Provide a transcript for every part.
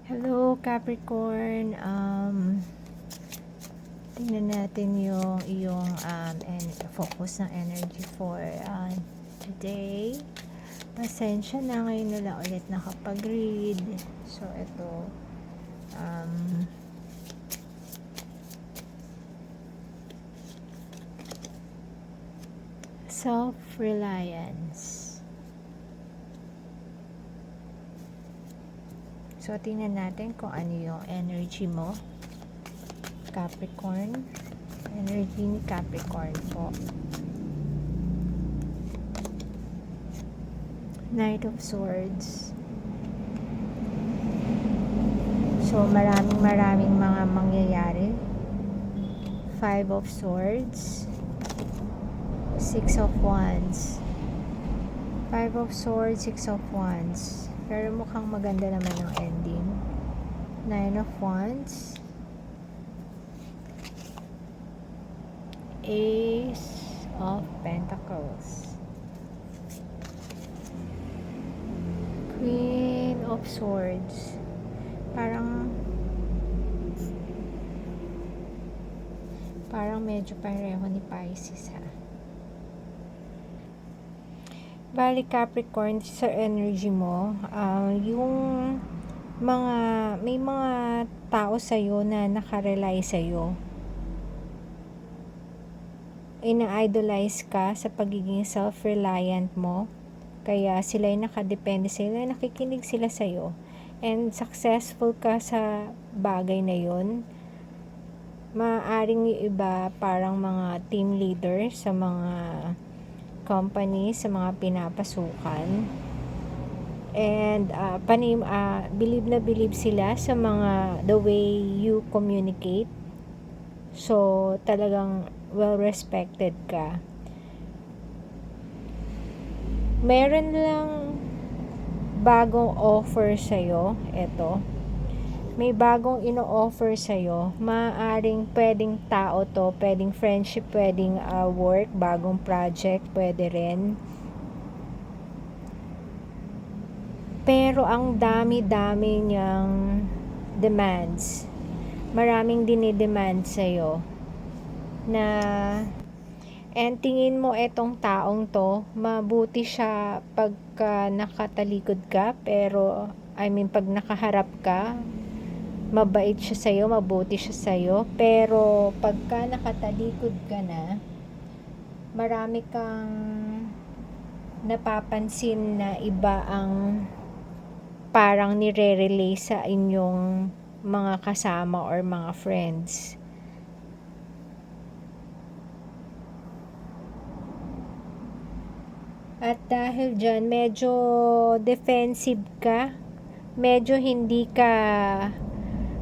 Hello Capricorn, tingnan natin yung iyong focus ng energy for today. Pasensya na, ngayon na lang ulit nakapag-read. So ito, self-reliance. So, tingnan natin kung ano yung energy mo, Capricorn. Energy ni Capricorn po. Knight of Swords. So, maraming mga mangyayari. Five of Swords. Six of Wands. Five of Swords, Six of Wands. Pero mukhang maganda naman yung ending. Nine of Wands. Ace of Pentacles. Queen of Swords. Parang medyo pareho ni Pisces, ha. Bali Capricorn, sa energy mo, may mga tao sa'yo na nakarely sa'yo. Ina-idolize ka sa pagiging self-reliant mo. Kaya sila'y nakadepende sa'yo, nakikinig sila sa'yo. And successful ka sa bagay na yun. Maaaring yung iba parang mga team leader sa mga company, sa mga pinapasukan. And believe na believe sila sa the way you communicate. So talagang well respected ka. Meron lang bagong offer sa'yo. Eto, may bagong ino-offer sa'yo. Maaaring pwedeng tao to, pwedeng friendship, pwedeng work, bagong project, pwede rin. Pero ang dami-dami niyang demands. Maraming dinidemand sa'yo. And tingin mo etong taong to, mabuti siya pagka nakatalikod ka, pero pag nakaharap ka, mabait siya sa'yo, mabuti siya sa'yo. Pero pagka nakatalikod ka na, marami kang napapansin na iba ang parang nire-relay sa inyong mga kasama or mga friends. At dahil dyan, medyo defensive ka, medyo hindi ka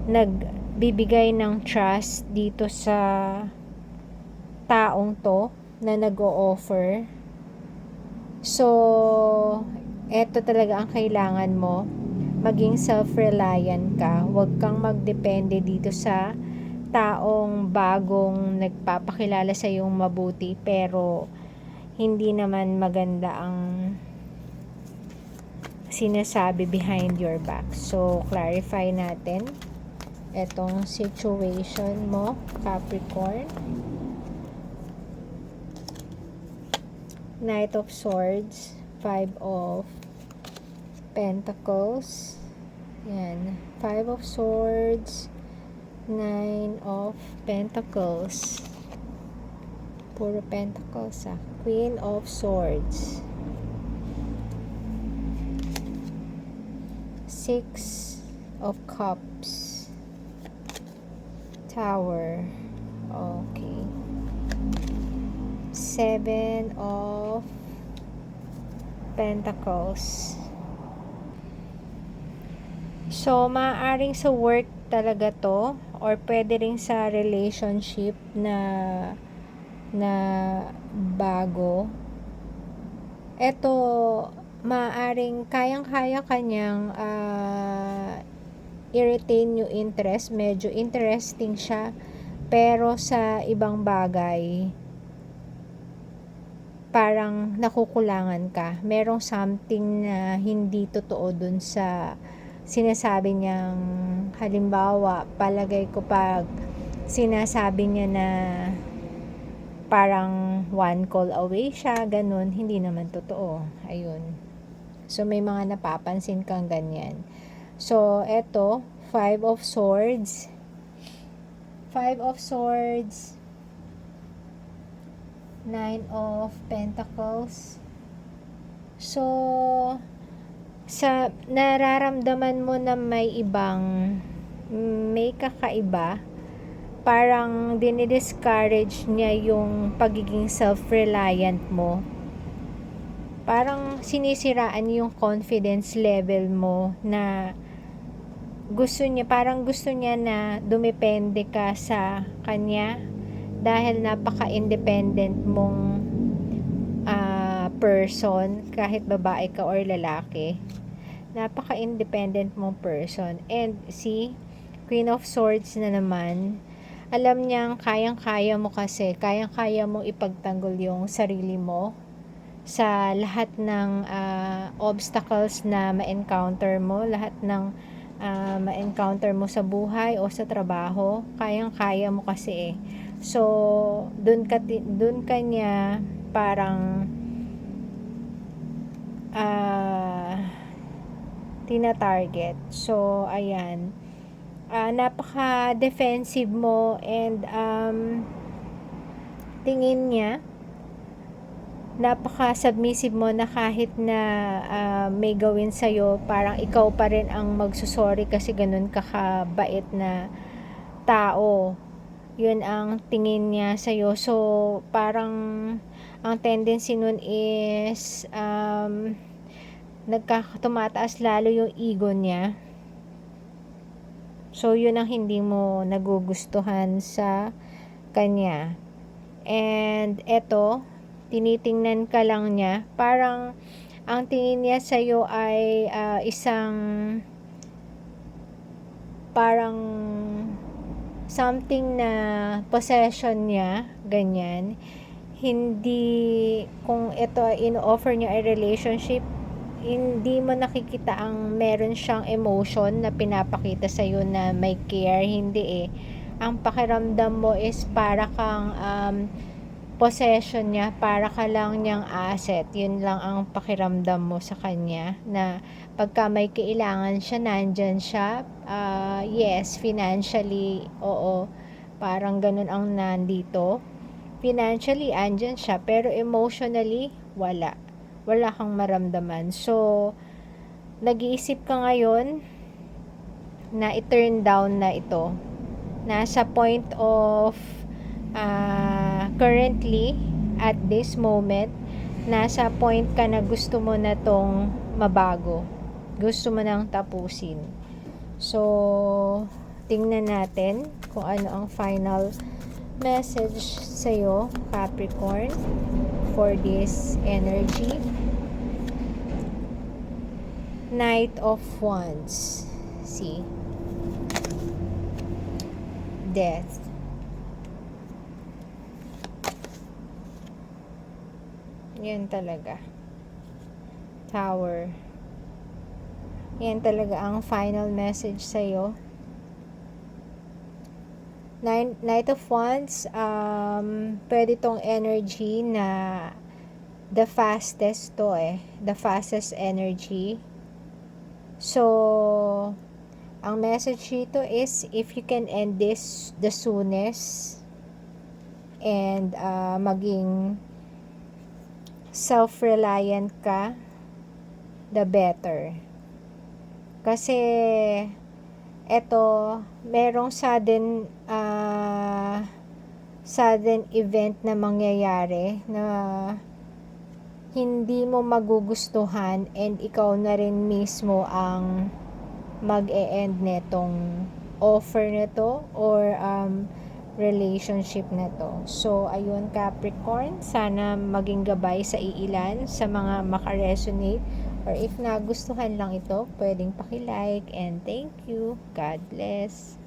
nagbibigay ng trust dito sa taong to na nag-o-offer. So, eto talaga ang kailangan mo, maging self-reliant ka. Huwag kang magdepende dito sa taong bagong nagpapakilala sa iyong mabuti, pero hindi naman maganda ang sinasabi behind your back. So, clarify natin etong situation mo, Capricorn. Knight of Swords, Five of Pentacles. Yan. Five of Swords, Nine of Pentacles. Puro Pentacles, ah. Queen of Swords. Six of Cups. Tower. Okay. Seven of Pentacles. So, maaaring sa work talaga to, or pwede rin sa relationship na bago. Eto, maaaring kayang-kaya kanyang i-retain yung interest. Medyo interesting siya, pero sa ibang bagay parang nakukulangan ka. Merong something na hindi totoo dun sa sinasabi niyang, halimbawa, palagay ko pag sinasabi niya na parang one call away siya, ganun, hindi naman totoo. Ayun. So, may mga napapansin kang ganyan. So, eto, Five of Swords. Five of Swords. Nine of Pentacles. So, sa nararamdaman mo na may kakaiba, parang dinidiscourage niya yung pagiging self-reliant mo. Parang sinisiraan yung confidence level mo na parang gusto niya na dumepende ka sa kanya dahil napaka-independent mong person, kahit babae ka or lalaki. Napaka-independent mong person. And see, Queen of Swords na naman, alam niyang kayang-kaya mo kasi, kayang-kaya mong ipagtanggol yung sarili mo sa lahat ng obstacles na ma-encounter mo, lahat ng ma-encounter mo sa buhay o sa trabaho, kayang-kaya mo kasi eh. So, dun ka niya parang tina-target. So, ayan. Napaka-defensive mo and tingin niya napaka-submissive mo na kahit na may gawin sa'yo, parang ikaw pa rin ang magsusorry kasi ganun kakabait na tao. Yun ang tingin niya sa'yo. So, parang ang tendency nun is tumataas lalo yung ego niya. So, yun ang hindi mo nagugustuhan sa kanya. And eto, tinitingnan ka lang niya. Parang ang tingin niya sa'yo ay isang parang something na possession niya, ganyan. Hindi, kung ito in-offer niya ay relationship, hindi mo nakikita ang meron siyang emotion na pinapakita sa'yo na may care, hindi eh. Ang pakiramdam mo is para kang possession niya, para ka lang niyang asset. Yun lang ang pakiramdam mo sa kanya, na pagka may kailangan siya, nandyan siya. Yes, financially, oo, parang ganun ang nandito. Financially, andyan siya, pero emotionally, wala kang maramdaman. So, nag-iisip ka ngayon na i-turn down na ito. Nasa point of currently, at this moment, nasa point ka na gusto mo na tong mabago. Gusto mo nang tapusin. So, tingnan natin kung ano ang final message sa'yo, Capricorn, for this energy. Knight of Wands. See? Death. Yan talaga. Tower. Yan talaga ang final message sa'yo. Knight of Wands, pwede tong energy na the fastest to eh. The fastest energy. So, ang message dito is, if you can end this the soonest and maging self-reliant ka, the better. Kasi eto, merong sudden event na mangyayari na hindi mo magugustuhan, and ikaw na rin mismo ang mag-e-end netong offer nito or relationship na to. So, ayun, Capricorn, sana maging gabay sa iilan, sa mga makaresonate, or if nagustuhan lang ito, pwedeng paki-like, and thank you. God bless.